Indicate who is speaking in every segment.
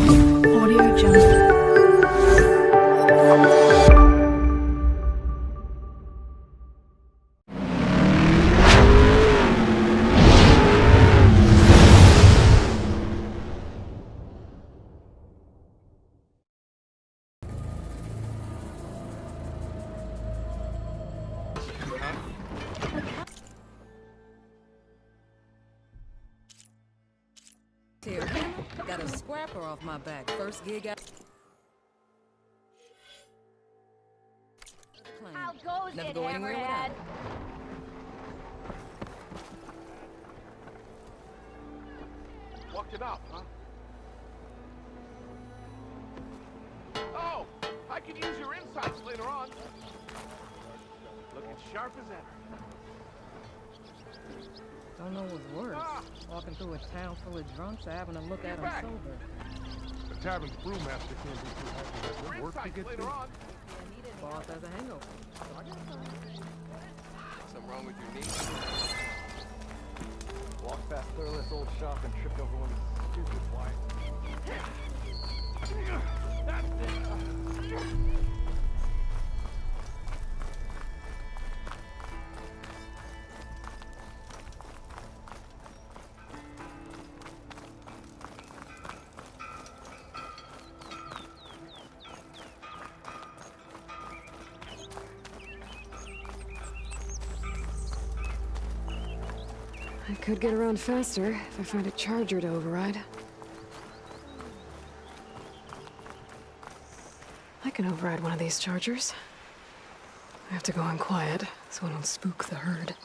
Speaker 1: Audio Jungle.
Speaker 2: Here, got a scrapper off my back. First gig out.
Speaker 3: How goes
Speaker 2: Never
Speaker 3: it,
Speaker 2: go anywhere without
Speaker 3: Hammerhead?
Speaker 2: it.
Speaker 4: Walked it up, huh? Oh, I can use your insights later on. Looking sharp as ever.
Speaker 2: Don't know what's worse. Walking through a town full of drunks or having to look at them
Speaker 4: back.
Speaker 2: sober.
Speaker 5: The tavern's brewmaster can't be too happy that
Speaker 4: Your
Speaker 5: good work to
Speaker 4: insights
Speaker 5: get
Speaker 4: later
Speaker 5: through.
Speaker 4: on.
Speaker 2: Boss has a hangover.
Speaker 4: Something wrong with your knee?
Speaker 6: Walked past Thurless old shop and tripped over one of his stupid wires.
Speaker 4: That's it.
Speaker 7: I could get around faster if I find a charger to override. I can override one of these chargers. I have to go in quiet so I don't spook the herd.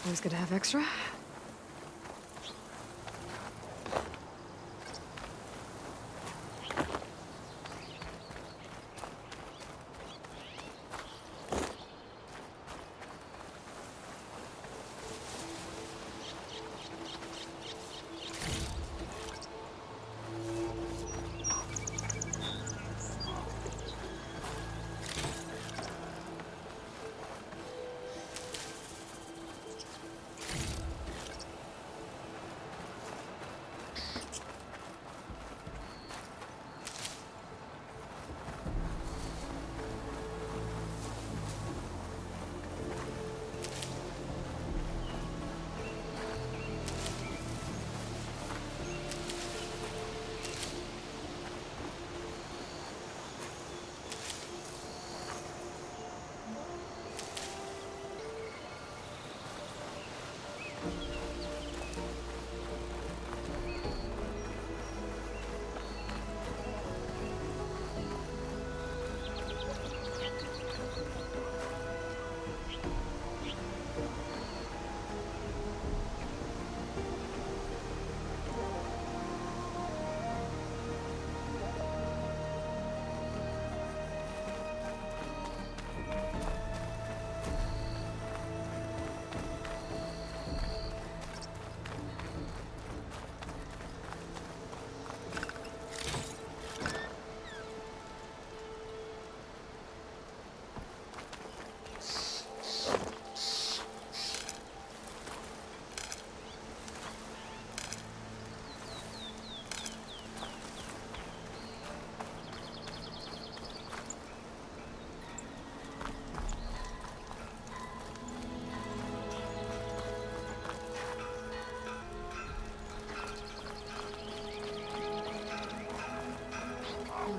Speaker 7: Always good to have extra.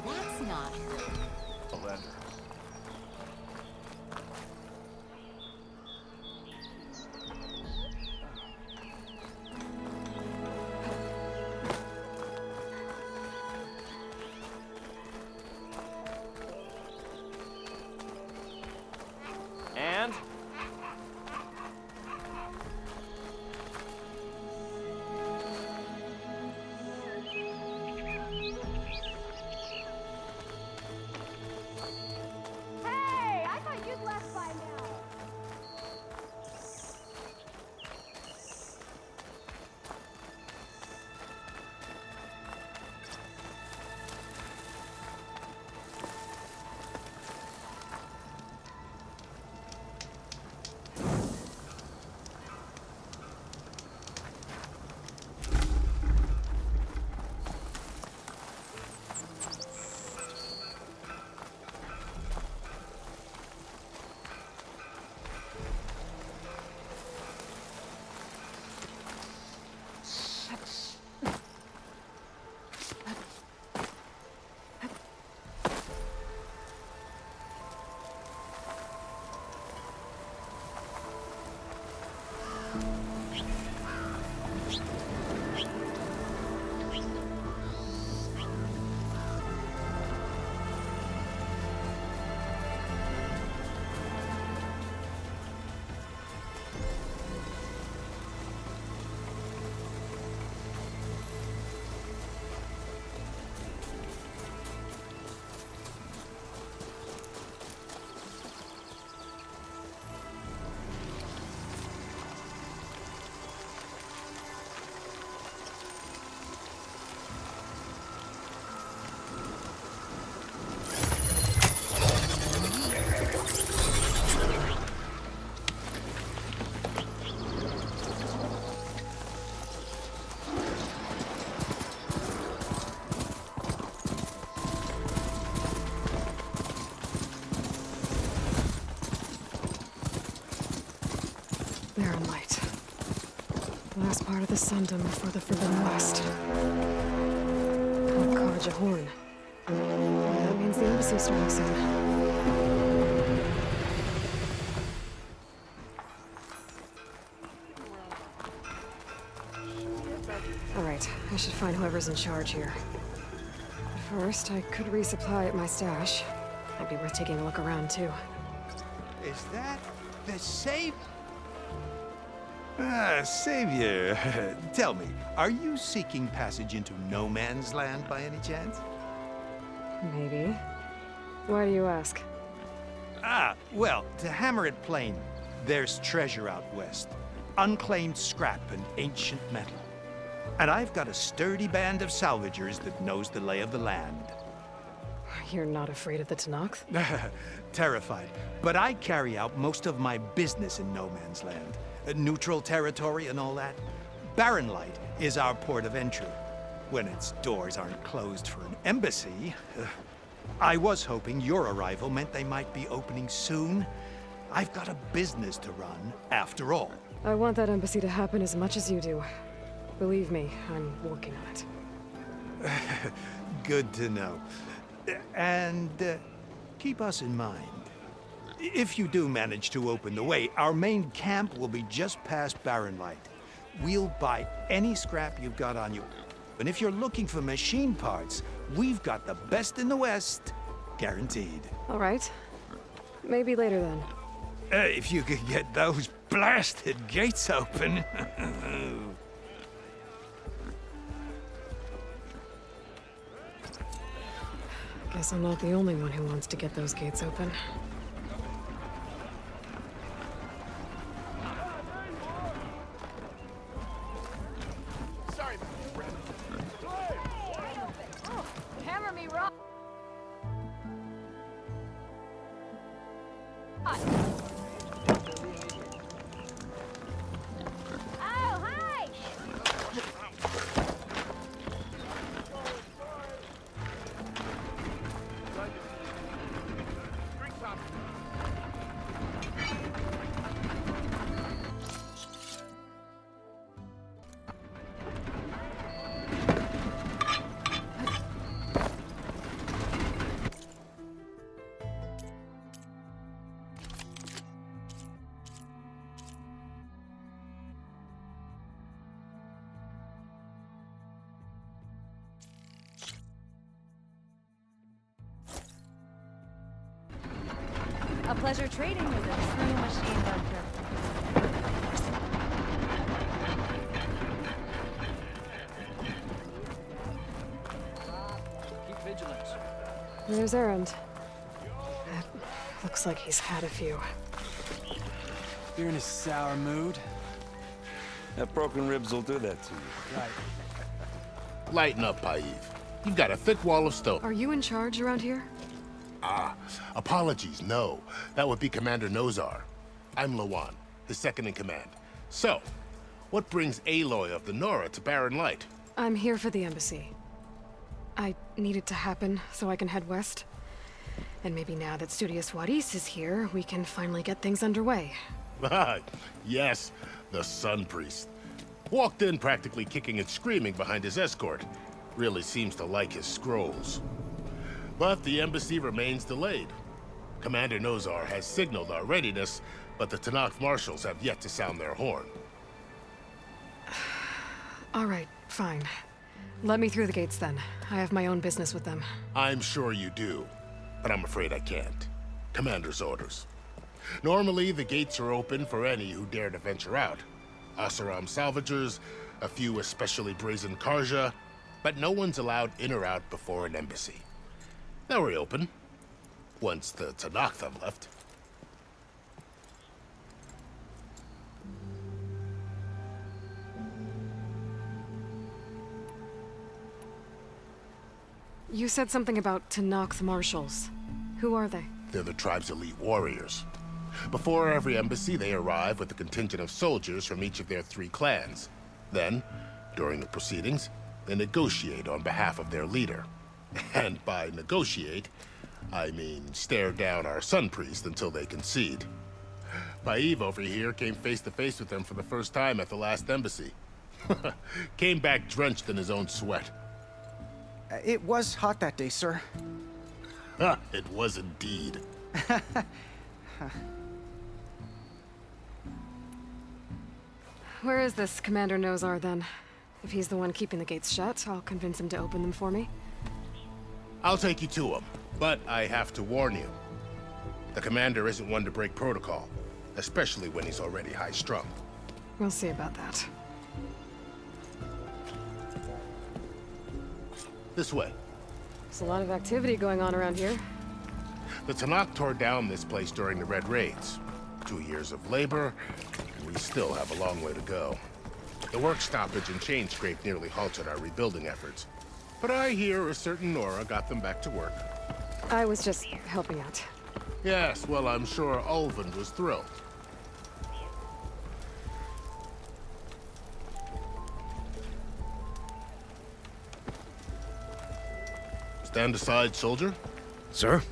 Speaker 1: That's not
Speaker 4: A letter. And?
Speaker 1: Hey, I thought you'd left by now.
Speaker 7: Barren light. Last part of the Sundom before the Forbidden West. Karja Horn. That means the embassy's starting soon. Alright, I should find whoever's in charge here. But first, I could resupply at my stash. Might be worth taking a look around, too.
Speaker 3: Is that the safe? Savior, tell me, are you seeking passage into no man's land by any chance?
Speaker 7: Maybe. Why do you ask?
Speaker 3: Well, to hammer it plain, there's treasure out west. Unclaimed scrap and ancient metal. And I've got a sturdy band of salvagers that knows the lay of the land.
Speaker 7: You're not afraid of the Tanakh?
Speaker 3: Terrified. But I carry out most of my business in no man's land. Neutral territory and all that. Barren Light is our port of entry. When its doors aren't closed for an embassy. I was hoping your arrival meant they might be opening soon. I've got a business to run, after all.
Speaker 7: I want that embassy to happen as much as you do. Believe me, I'm working on it.
Speaker 3: Good to know. And keep us in mind. If you do manage to open the way, our main camp will be just past Barren Light. We'll buy any scrap you've got on you. And if you're looking for machine parts, we've got the best in the West. Guaranteed.
Speaker 7: All right. Maybe later then.
Speaker 3: If you could get those blasted gates open.
Speaker 7: Guess I'm not the only one who wants to get those gates open.
Speaker 4: Sorry,
Speaker 1: Hammer me rock. Oh, hi!
Speaker 4: drink some.
Speaker 1: A pleasure trading with a true machine hunter.
Speaker 6: Keep vigilant.
Speaker 7: There's Errand. Looks like he's had a few.
Speaker 8: You're in a sour mood?
Speaker 9: That broken ribs will do that to you.
Speaker 8: Right.
Speaker 10: Lighten up, Paiv. You've got a thick wall of stone.
Speaker 7: Are you in charge around here?
Speaker 10: Apologies, no. That would be Commander Nozar. I'm Lawan, his second in command. So, what brings Aloy of the Nora to Barren Light?
Speaker 7: I'm here for the embassy. I need it to happen so I can head west. And maybe now that Studious Wadis is here, we can finally get things underway.
Speaker 10: Yes, the Sun Priest. Walked in practically kicking and screaming behind his escort. Really seems to like his scrolls. But the embassy remains delayed. Commander Nozar has signaled our readiness, but the Tanakh marshals have yet to sound their horn.
Speaker 7: All right, fine. Let me through the gates then. I have my own business with them.
Speaker 10: I'm sure you do, but I'm afraid I can't. Commander's orders. Normally, the gates are open for any who dare to venture out. Asaram salvagers, a few especially brazen Karja, but no one's allowed in or out before an embassy. They'll reopen, once the Tanakh have left.
Speaker 7: You said something about Tanakh marshals. Who are they?
Speaker 10: They're the tribe's elite warriors. Before every embassy, they arrive with a contingent of soldiers from each of their 3 clans. Then, during the proceedings, they negotiate on behalf of their leader. And by negotiate, I mean stare down our Sun Priest until they concede. Paiv over here came face to face with them for the first time at the last embassy. Came back drenched in his own sweat.
Speaker 8: It was hot that day, sir.
Speaker 10: It was indeed.
Speaker 7: Where is this Commander Nozar then? If he's the one keeping the gates shut, I'll convince him to open them for me.
Speaker 10: I'll take you to him, but I have to warn you. The commander isn't one to break protocol, especially when he's already high-strung.
Speaker 7: We'll see about that.
Speaker 10: This way.
Speaker 7: There's a lot of activity going on around here.
Speaker 10: The Tanakh tore down this place during the Red Raids. 2 years of labor, and we still have a long way to go. The work stoppage and chain scrape nearly halted our rebuilding efforts. But I hear a certain Nora got them back to work.
Speaker 7: I was just helping out.
Speaker 10: Yes, well, I'm sure Ulvin was thrilled. Stand aside, soldier.
Speaker 3: Sir?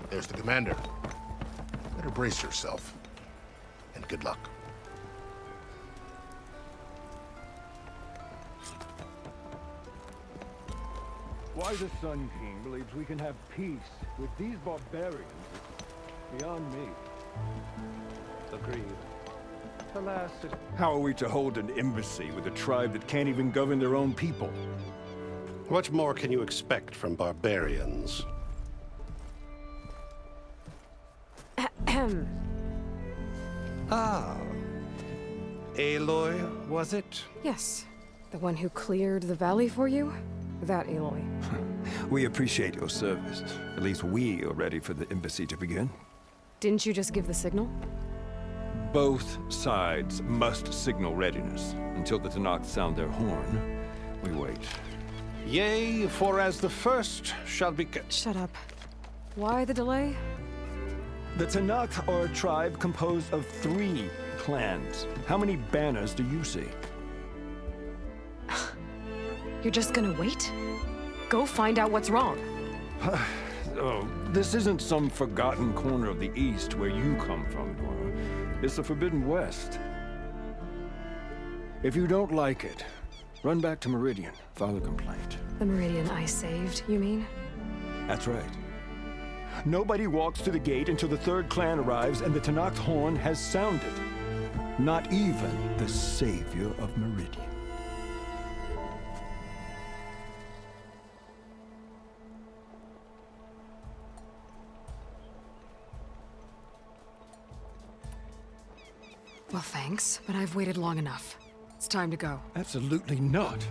Speaker 10: There's the commander. Better brace yourself. And good luck.
Speaker 6: Why the Sun King believes we can have peace with these barbarians is beyond me. Agreed. Alas,
Speaker 11: How are we to hold an embassy with a tribe that can't even govern their own people?
Speaker 12: What more can you expect from barbarians?
Speaker 7: Ahem.
Speaker 12: Ah. Aloy, was it?
Speaker 7: Yes. The one who cleared the valley for you? That Aloy.
Speaker 11: We appreciate your service. At least we are ready for the embassy to begin.
Speaker 7: Didn't you just give the signal?
Speaker 11: Both sides must signal readiness. Until the Tanakh sound their horn, we wait.
Speaker 12: Yea, for as the first shall be...
Speaker 7: Shut up. Why the delay?
Speaker 11: The Tanakh are a tribe composed of 3 clans. How many banners do you see?
Speaker 7: You're just gonna wait? Go find out what's wrong.
Speaker 11: Oh, this isn't some forgotten corner of the East where you come from, Nora. It's the Forbidden West. If you don't like it, run back to Meridian, file a complaint.
Speaker 7: The Meridian I saved, you mean?
Speaker 11: That's right. Nobody walks to the gate until the 3rd clan arrives and the Tanakh's horn has sounded. Not even the savior of Meridian.
Speaker 7: Well, thanks, but I've waited long enough. It's time to go.
Speaker 11: Absolutely not.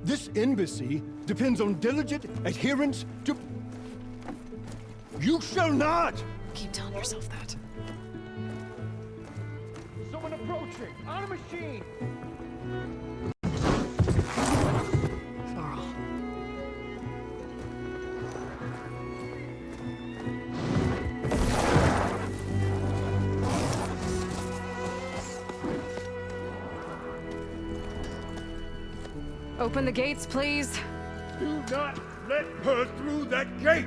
Speaker 11: This embassy depends on diligent adherence to... You shall not!
Speaker 7: Keep telling yourself that.
Speaker 6: someone approaching! On a machine!
Speaker 7: Varl. Open the gates, please.
Speaker 11: Do not let her through that gate!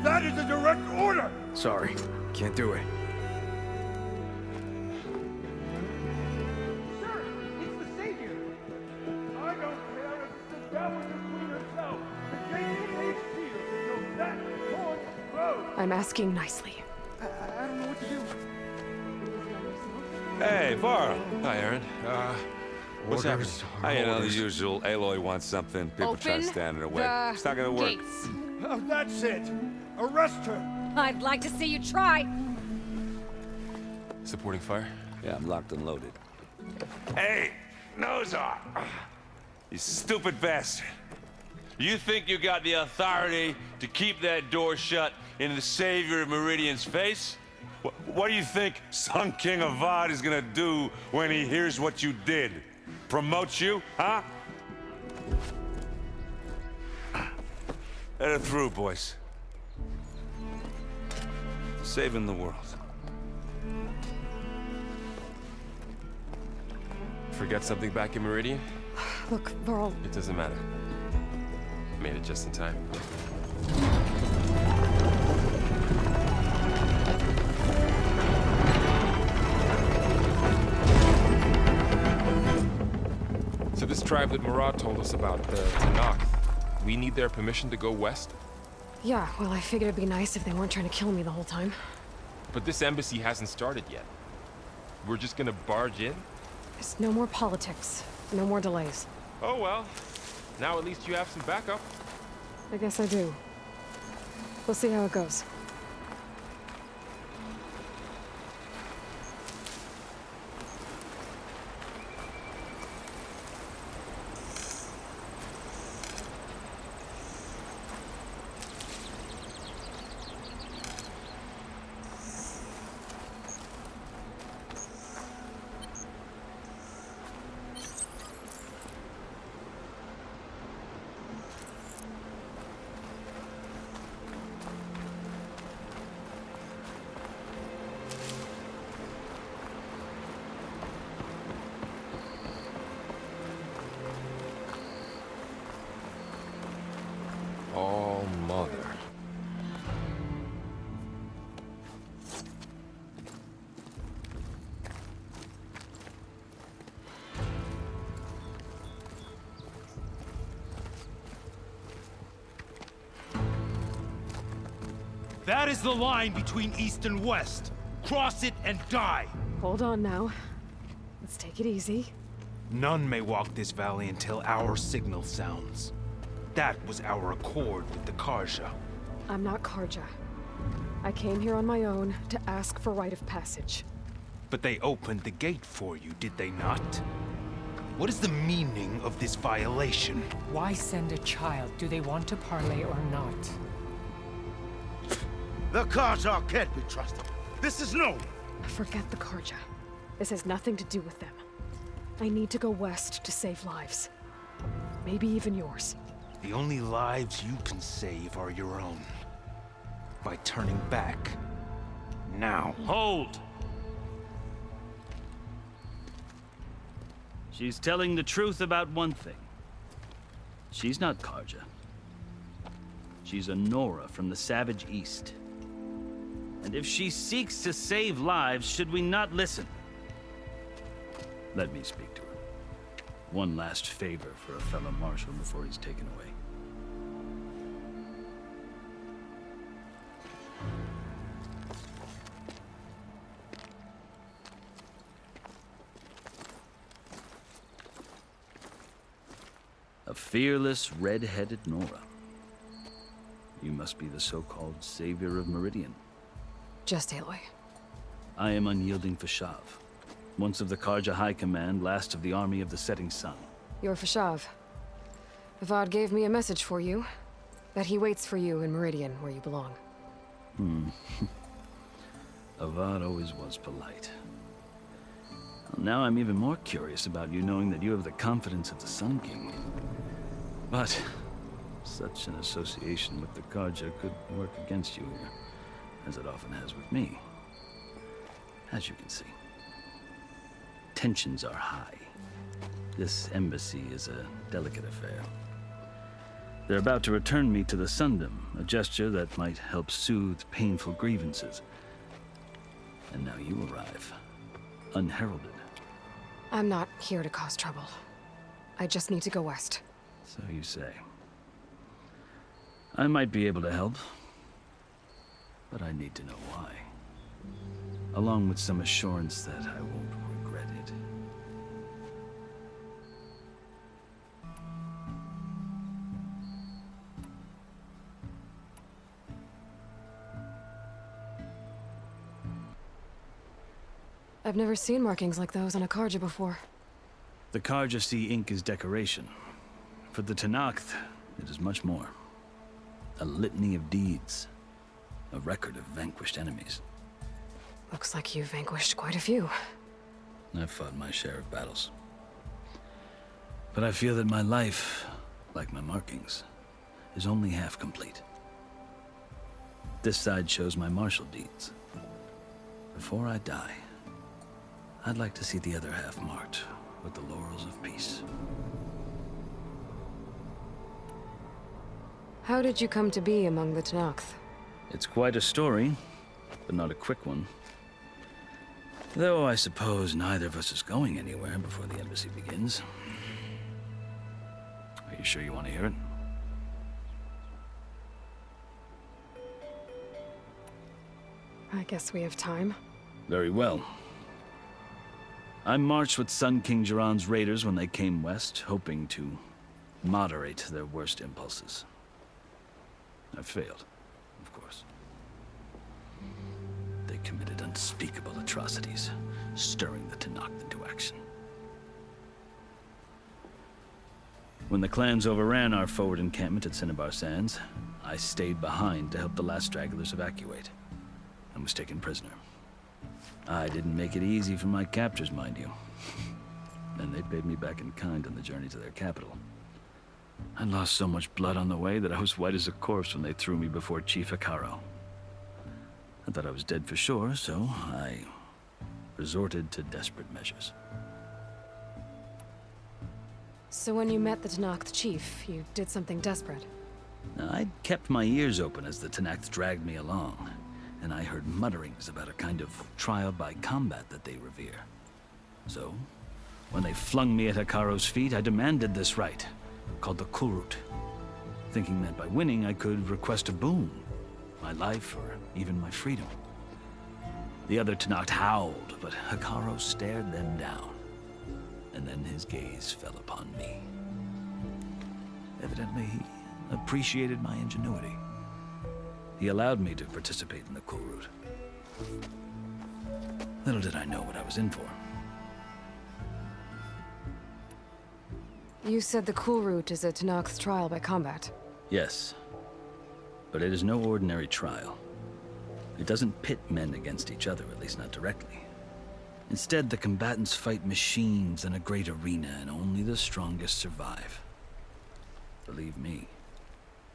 Speaker 11: That is a direct order!
Speaker 8: Sorry, can't do it.
Speaker 6: Sir, it's the Savior!
Speaker 11: I don't care if it's the Dowager Queen herself! The gate is sealed until that horn blows!
Speaker 7: I'm asking nicely.
Speaker 6: I don't know what to do.
Speaker 9: Hey, Varl.
Speaker 8: Hi, Aaron.
Speaker 9: What's happening? You know, the usual. Aloy wants something. People try to
Speaker 1: Open
Speaker 9: stand in her way.
Speaker 1: the
Speaker 9: It's not gonna work.
Speaker 1: gates.
Speaker 11: Oh, that's it! Arrest her!
Speaker 1: I'd like to see you try.
Speaker 8: Supporting fire?
Speaker 9: Yeah, I'm locked and loaded. Hey, nose off! You stupid bastard. You think you got the authority to keep that door shut in the savior of Meridian's face? What do you think Sun King Avad is gonna do when he hears what you did? Promote you, huh? Let her through, boys. Saving the world.
Speaker 8: Forget something back in Meridian?
Speaker 7: Look, Varl,
Speaker 8: It doesn't matter. Made it just in time. So this tribe that Murad told us about, the Tanakh, we need their permission to go west?
Speaker 7: yeah, well, I figured it'd be nice if they weren't trying to kill me the whole time.
Speaker 8: But this embassy hasn't started yet. We're just gonna barge in?
Speaker 7: There's no more politics. No more delays.
Speaker 8: Oh well. Now at least you have some backup.
Speaker 7: I guess I do. We'll see how it goes.
Speaker 8: All mother.
Speaker 3: That is the line between East and West. Cross it and die.
Speaker 7: Hold on now. Let's take it easy.
Speaker 3: None may walk this valley until our signal sounds. That was our accord with the Karja.
Speaker 7: I'm not Karja. I came here on my own to ask for rite of passage.
Speaker 3: But they opened the gate for you, did they not? What is the meaning of this violation?
Speaker 2: Why send a child? Do they want to parley or not?
Speaker 10: The Karja can't be trusted. This is known.
Speaker 7: Forget the Karja. This has nothing to do with them. I need to go west to save lives. Maybe even yours.
Speaker 3: The only lives you can save are your own. By turning back. Now.
Speaker 13: Hold! She's telling the truth about one thing. She's not Karja. She's a Nora from the Savage East. And if she seeks to save lives, should we not listen? Let me speak to her. One last favor for a fellow marshal before he's taken away. A fearless, red-headed Nora. You must be the so-called savior of Meridian.
Speaker 7: Just Aloy.
Speaker 13: I am unyielding Fashav, once of the Karja High Command, last of the army of the Setting Sun.
Speaker 7: You're Fashav. Avad gave me a message for you. That he waits for you in Meridian, where you belong.
Speaker 13: Avad always was polite. Well, now I'm even more curious about you knowing that you have the confidence of the Sun King. But such an association with the Karja could work against you here, as it often has with me. As you can see, tensions are high. This embassy is a delicate affair. They're about to return me to the Sundom, a gesture that might help soothe painful grievances. And now you arrive, unheralded.
Speaker 7: I'm not here to cause trouble. I just need to go west.
Speaker 13: So you say. I might be able to help, but I need to know why. Along with some assurance that I won't regret it.
Speaker 7: I've never seen markings like those on a Karja before.
Speaker 13: The Karja see ink as decoration. For the Tenakth, it is much more. A litany of deeds. A record of vanquished enemies.
Speaker 7: Looks like you've vanquished quite a few.
Speaker 13: I've fought my share of battles. But I feel that my life, like my markings, is only half complete. This side shows my martial deeds. Before I die, I'd like to see the other half marked with the laurels of peace.
Speaker 7: How did you come to be among the Tenakth?
Speaker 13: It's quite a story, but not a quick one. Though I suppose neither of us is going anywhere before the embassy begins. Are you sure you want to hear it?
Speaker 7: I guess we have time.
Speaker 13: Very well. I marched with Sun King Jiran's raiders when they came west, hoping to moderate their worst impulses. I failed, of course. They committed unspeakable atrocities, stirring the Tenakth into action. When the clans overran our forward encampment at Cinnabar Sands, I stayed behind to help the last stragglers evacuate, and was taken prisoner. I didn't make it easy for my captors, mind you. And they paid me back in kind on the journey to their capital. I lost so much blood on the way that I was white as a corpse when they threw me before Chief Hikaro. I thought I was dead for sure, so I resorted to desperate measures.
Speaker 7: So when you met the Tenakth chief, you did something desperate?
Speaker 13: Now, I'd kept my ears open as the Tenakth dragged me along, and I heard mutterings about a kind of trial by combat that they revere. So, when they flung me at Hekaro's feet, I demanded this rite, called the Kulrut, thinking that by winning I could request a boon, my life or even my freedom. The other Tenakth howled, but Hekaro stared them down, and then his gaze fell upon me. Evidently, he appreciated my ingenuity. He allowed me to participate in the Kulrut. Little did I know what I was in for.
Speaker 7: You said the Kulrut is a Tenakth's trial by combat.
Speaker 13: Yes, but it is no ordinary trial. It doesn't pit men against each other, at least not directly. Instead, the combatants fight machines in a great arena, and only the strongest survive. Believe me,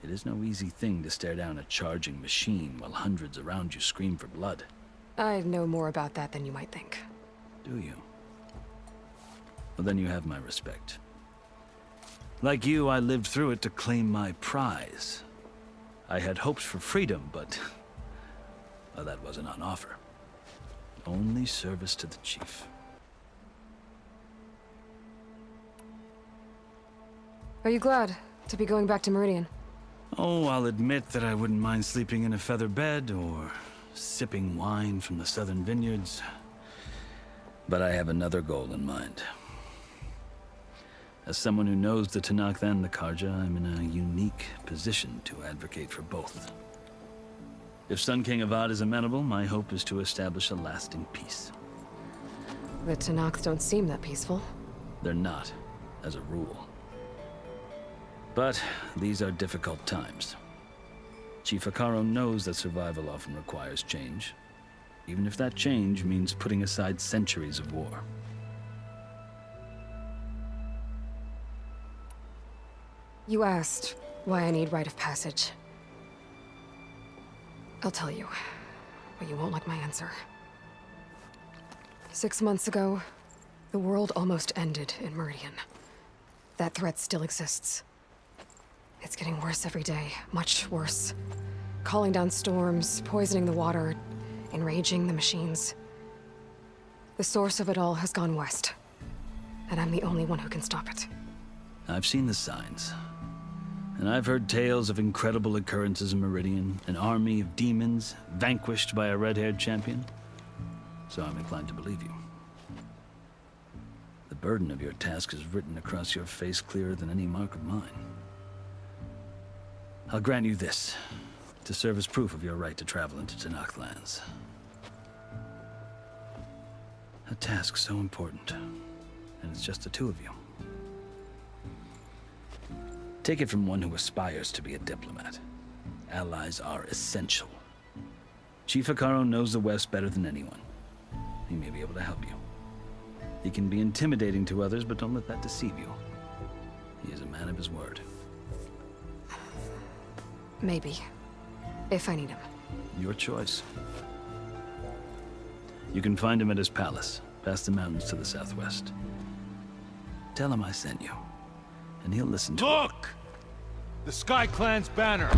Speaker 13: it is no easy thing to stare down a charging machine while hundreds around you scream for blood.
Speaker 7: I know more about that than you might think.
Speaker 13: Do you? Well, then you have my respect. Like you, I lived through it to claim my prize. I had hopes for freedom, but well, that wasn't on offer. Only service to the chief.
Speaker 7: Are you glad to be going back to Meridian?
Speaker 13: Oh, I'll admit that I wouldn't mind sleeping in a feather bed or sipping wine from the southern vineyards. But I have another goal in mind. As someone who knows the Tenakth and the Karja, I'm in a unique position to advocate for both. If Sun King Avad is amenable, my hope is to establish a lasting peace.
Speaker 7: The Tenakth don't seem that peaceful.
Speaker 13: They're not, as a rule. But these are difficult times. Chief Hekaro knows that survival often requires change, even if that change means putting aside centuries of war.
Speaker 7: You asked why I need rite of passage. I'll tell you, but you won't like my answer. 6 months ago, the world almost ended in Meridian. That threat still exists. It's getting worse every day, much worse. Calling down storms, poisoning the water, enraging the machines. The source of it all has gone west, and I'm the only one who can stop it.
Speaker 13: I've seen the signs. And I've heard tales of incredible occurrences in Meridian, an army of demons vanquished by a red-haired champion. So I'm inclined to believe you. The burden of your task is written across your face clearer than any mark of mine. I'll grant you this, to serve as proof of your right to travel into Tenakth lands. A task so important, and it's just the two of you. Take it from one who aspires to be a diplomat. Allies are essential. Chief Hekaro knows the West better than anyone. He may be able to help you. He can be intimidating to others, but don't let that deceive you. He is a man of his word.
Speaker 7: Maybe. If I need him.
Speaker 13: Your choice. You can find him at his palace, past the mountains to the southwest. Tell him I sent you, and he'll listen to
Speaker 14: Look! The Sky Clan's banner!